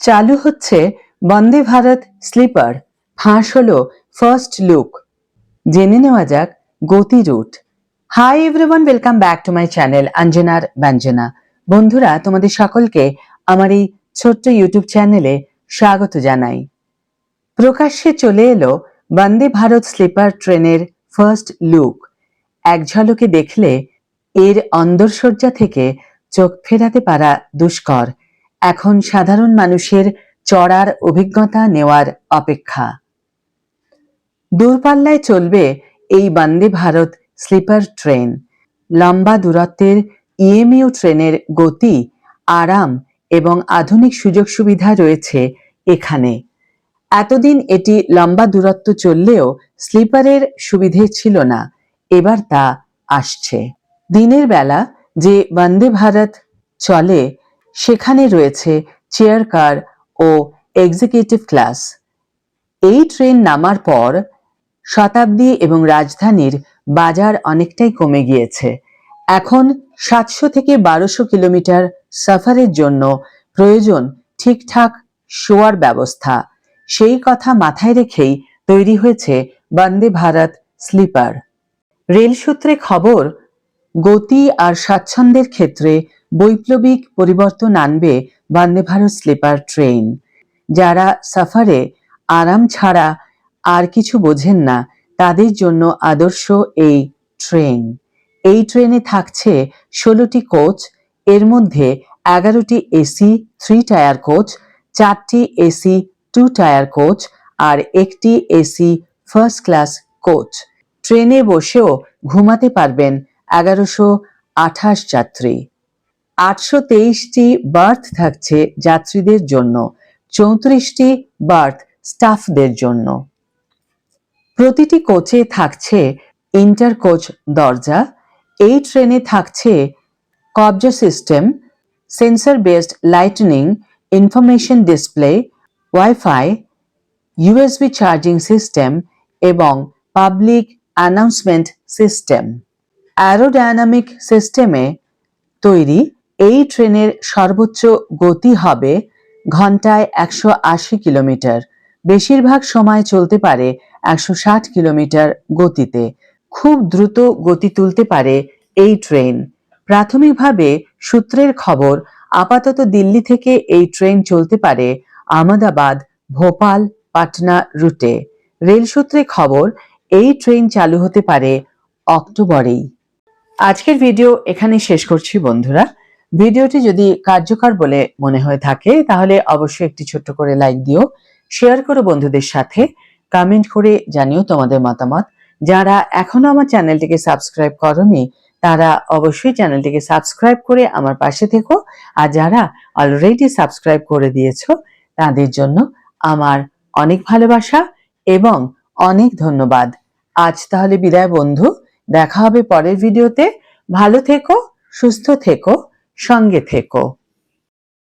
চালু হচ্ছে বন্দে ভারত স্লিপার, ফাঁস হলো ফার্স্ট লুক। জেনে নেওয়া যাক গতি রুট। Hi everyone, welcome back to my channel Anjanar Byanjana. বন্ধুরা, তোমাদের সকলকে আমার এই ছোট্ট ইউটিউব চ্যানেলে স্বাগত জানাই। প্রকাশ্যে চলে এলো বন্দে ভারত স্লিপার ট্রেনের ফার্স্ট লুক। এক ঝলকে দেখলে এর অন্দরসজ্জা থেকে চোখ ফেরাতে পারা দুষ্কর। এখন সাধারণ মানুষের চড়ার অভিজ্ঞতা নেওয়ার অপেক্ষা। দূরপাল্লায় চলবে এই বন্দে ভারত স্লিপার ট্রেন। লম্বা দূরত্বের ইএমইউ ট্রেনের গতি, আরাম এবং আধুনিক সুযোগ সুবিধা রয়েছে এখানে। এতদিন এটি লম্বা দূরত্ব চললেও স্লিপারের সুবিধে ছিল না, এবার তা আসছে। দিনের বেলা যে বন্দে ভারত চলে সেখানে রয়েছে চেয়ার কার ও এক্সিকিউটিভ ক্লাস। এই ট্রেন নামার পর শতাব্দী এবং রাজধানীর বাজার অনেকটাই কমে গিয়েছে। এখন 700 থেকে 1200 কিলোমিটার সফরের জন্য প্রয়োজন ঠিকঠাক শোয়ার ব্যবস্থা। সেই কথা মাথায় রেখেই তৈরি হয়েছে বন্দে ভারত স্লিপার। রেল সূত্রে খবর, গতি আর স্বাচ্ছন্দ্যের ক্ষেত্রে বৈপ্লবিক পরিবর্তন আনবে বন্দে ভারত স্লিপার ট্রেন। যারা সফরে আরাম ছাড়া আর কিছু বোঝেন না, তাদের জন্য আদর্শ এই ট্রেন। এই ট্রেনে থাকছে 16টি কোচ, এর মধ্যে 11টি এসি 3 টায়ার কোচ, 4টি এসি 2 টায়ার কোচ আর একটি এসি ফার্স্ট ক্লাস কোচ। ট্রেনে বসেও ঘুমাতে পারবেন 1128 যাত্রী। 823টি বার্থ থাকছে যাত্রীদের জন্য, 34টি বার্থ স্টাফদের জন্য। প্রতিটি কোচে থাকছে ইন্টার কোচ দরজা। এই ট্রেনে থাকছে কবজা system, sensor based lightning, information display, wifi, USB charging system এবং পাবলিক অ্যানাউন্সমেন্ট সিস্টেম। অ্যারোডায়নামিক সিস্টেমে তৈরি এই ট্রেনের সর্বোচ্চ গতি হবে ঘন্টায় 180 কিলোমিটার। বেশিরভাগ সময় চলতে পারে 160 কিলোমিটার গতিতে। খুব দ্রুত গতি তুলতে পারে এই ট্রেন। প্রাথমিকভাবে সূত্রের খবর, আপাতত দিল্লি থেকে এই ট্রেন চলতে পারে আহমেদাবাদ, ভোপাল, পাটনা রুটে। রেল সূত্রে খবর, এই ট্রেন চালু হতে পারে অক্টোবরেই। আজকের ভিডিও এখানে শেষ করছি বন্ধুরা। ভিডিওটি যদি কার্যকর বলে মনে হয়ে থাকে তাহলে অবশ্যই একটি ছোট্ট করে লাইক দিও, শেয়ার করো বন্ধুদের সাথে, কমেন্ট করে জানিও তোমাদের মতামত। যারা এখনো আমার চ্যানেলটিকে সাবস্ক্রাইব করোনি তারা অবশ্যই চ্যানেলটিকে সাবস্ক্রাইব করে আমার পাশে থেকো, আর যারা অলরেডি সাবস্ক্রাইব করে দিয়েছো তাদের জন্য আমার অনেক ভালোবাসা এবং অনেক ধন্যবাদ। আজ তাহলে বিদায় বন্ধু, দেখা হবে পরের ভিডিওতে। ভালো থেকো, সুস্থ থেকো, সঙ্গে থেকো।